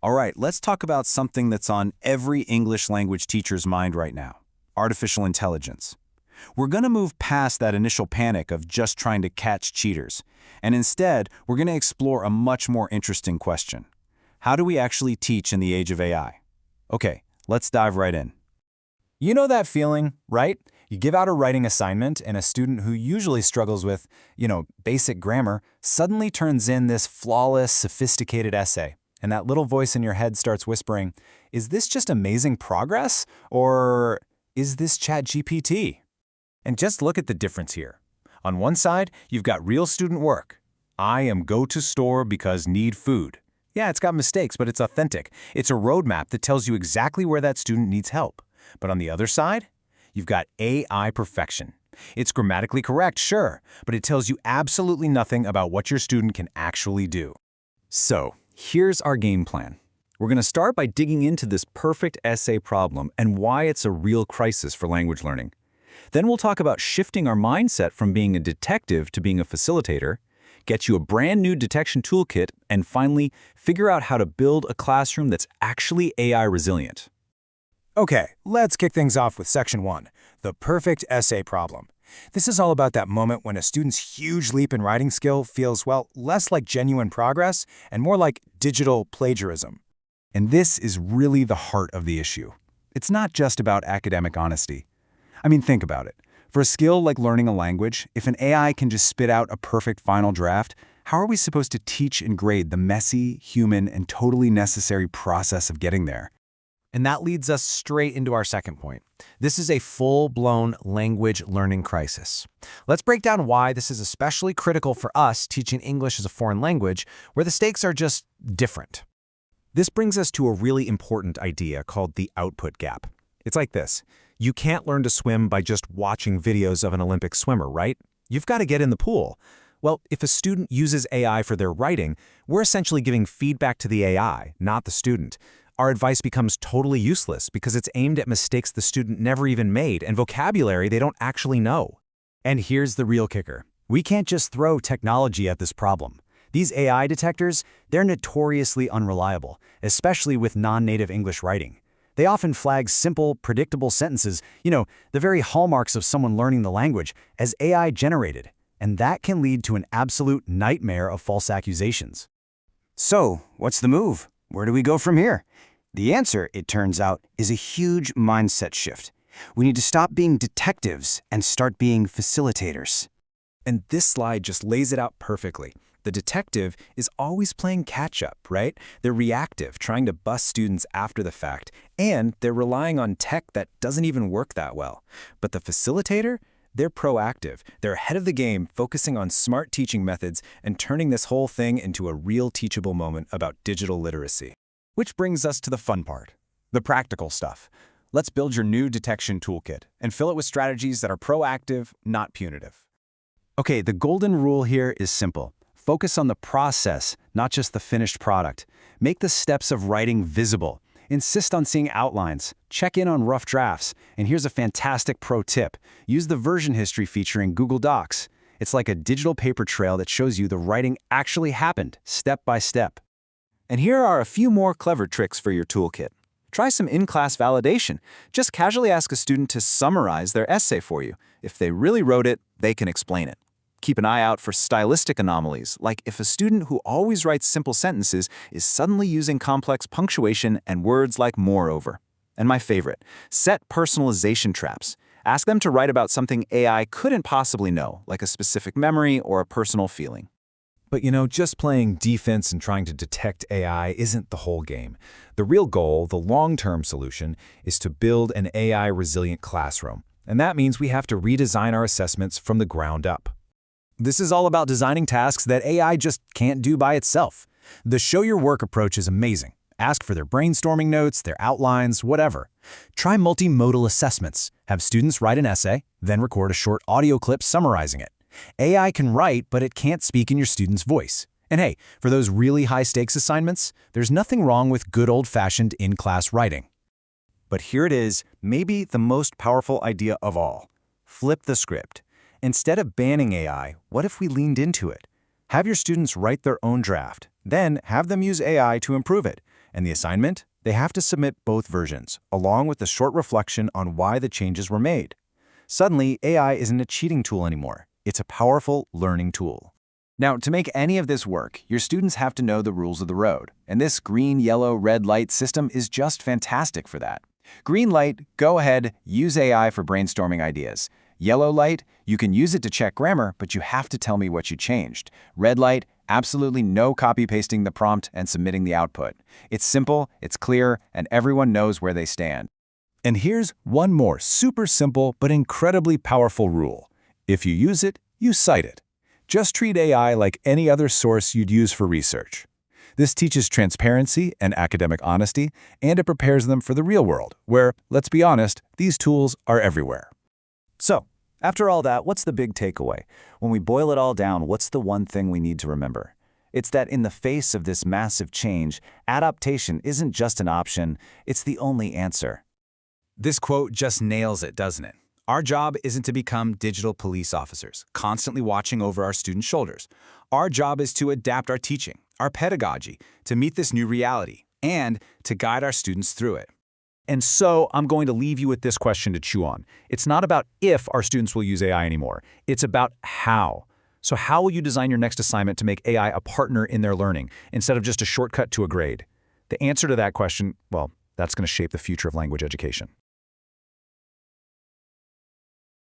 All right, let's talk about something that's on every English language teacher's mind right now: artificial intelligence. We're going to move past that initial panic of just trying to catch cheaters, and instead, we're going to explore a much more interesting question. How do we actually teach in the age of AI? Okay, let's dive right in. You know that feeling, right? You give out a writing assignment, and a student who usually struggles with, basic grammar suddenly turns in this flawless, sophisticated essay. And that little voice in your head starts whispering, is this just amazing progress? Or is this ChatGPT? And just look at the difference here. On one side, you've got real student work. I am go to store because need food. Yeah, it's got mistakes, but it's authentic. It's a roadmap that tells you exactly where that student needs help. But on the other side, you've got AI perfection. It's grammatically correct, sure, but it tells you absolutely nothing about what your student can actually do. So, here's our game plan. We're going to start by digging into this perfect essay problem and why it's a real crisis for language learning. Then we'll talk about shifting our mindset from being a detective to being a facilitator, get you a brand new detection toolkit, and finally, figure out how to build a classroom that's actually AI resilient. Okay, let's kick things off with Section 1, the perfect essay problem. This is all about that moment when a student's huge leap in writing skill feels, less like genuine progress and more like digital plagiarism. And this is really the heart of the issue. It's not just about academic honesty. I mean, think about it. For a skill like learning a language, if an AI can just spit out a perfect final draft, how are we supposed to teach and grade the messy, human, and totally necessary process of getting there? And that leads us straight into our second point. This is a full-blown language learning crisis. Let's break down why this is especially critical for us teaching English as a foreign language, where the stakes are just different. This brings us to a really important idea called the output gap. It's like this. You can't learn to swim by just watching videos of an Olympic swimmer, right? You've got to get in the pool. Well, if a student uses AI for their writing, we're essentially giving feedback to the AI, not the student. Our advice becomes totally useless because it's aimed at mistakes the student never even made and vocabulary they don't actually know. And here's the real kicker. We can't just throw technology at this problem. These AI detectors, they're notoriously unreliable, especially with non-native English writing. They often flag simple, predictable sentences, the very hallmarks of someone learning the language, as AI generated. And that can lead to an absolute nightmare of false accusations. So, what's the move? Where do we go from here? The answer, it turns out, is a huge mindset shift. We need to stop being detectives and start being facilitators. And this slide just lays it out perfectly. The detective is always playing catch-up, right? They're reactive, trying to bust students after the fact, and they're relying on tech that doesn't even work that well. But the facilitator? They're proactive. They're ahead of the game, focusing on smart teaching methods and turning this whole thing into a real teachable moment about digital literacy. Which brings us to the fun part, the practical stuff. Let's build your new detection toolkit and fill it with strategies that are proactive, not punitive. Okay, the golden rule here is simple. Focus on the process, not just the finished product. Make the steps of writing visible. Insist on seeing outlines. Check in on rough drafts. And here's a fantastic pro tip. Use the version history feature in Google Docs. It's like a digital paper trail that shows you the writing actually happened, step by step. And here are a few more clever tricks for your toolkit. Try some in-class validation. Just casually ask a student to summarize their essay for you. If they really wrote it, they can explain it. Keep an eye out for stylistic anomalies, like if a student who always writes simple sentences is suddenly using complex punctuation and words like moreover. And my favorite, set personalization traps. Ask them to write about something AI couldn't possibly know, like a specific memory or a personal feeling. But just playing defense and trying to detect AI isn't the whole game. The real goal, the long-term solution, is to build an AI-resilient classroom. And that means we have to redesign our assessments from the ground up. This is all about designing tasks that AI just can't do by itself. The show your work approach is amazing. Ask for their brainstorming notes, their outlines, whatever. Try multimodal assessments. Have students write an essay, then record a short audio clip summarizing it. AI can write, but it can't speak in your student's voice. And hey, for those really high-stakes assignments, there's nothing wrong with good old-fashioned in-class writing. But here it is, maybe the most powerful idea of all. Flip the script. Instead of banning AI, what if we leaned into it? Have your students write their own draft, then have them use AI to improve it. And the assignment? They have to submit both versions, along with a short reflection on why the changes were made. Suddenly, AI isn't a cheating tool anymore. It's a powerful learning tool. Now, to make any of this work, your students have to know the rules of the road, and this green, yellow, red light system is just fantastic for that. Green light, go ahead, use AI for brainstorming ideas. Yellow light, you can use it to check grammar, but you have to tell me what you changed. Red light, absolutely no copy-pasting the prompt and submitting the output. It's simple, it's clear, and everyone knows where they stand. And here's one more super simple but incredibly powerful rule. If you use it, you cite it. Just treat AI like any other source you'd use for research. This teaches transparency and academic honesty, and it prepares them for the real world, where, let's be honest, these tools are everywhere. So, after all that, what's the big takeaway? When we boil it all down, what's the one thing we need to remember? It's that in the face of this massive change, adaptation isn't just an option, it's the only answer. This quote just nails it, doesn't it? Our job isn't to become digital police officers, constantly watching over our students' shoulders. Our job is to adapt our teaching, our pedagogy, to meet this new reality, and to guide our students through it. And so I'm going to leave you with this question to chew on. It's not about if our students will use AI anymore. It's about how. So how will you design your next assignment to make AI a partner in their learning instead of just a shortcut to a grade? The answer to that question, well, that's going to shape the future of language education.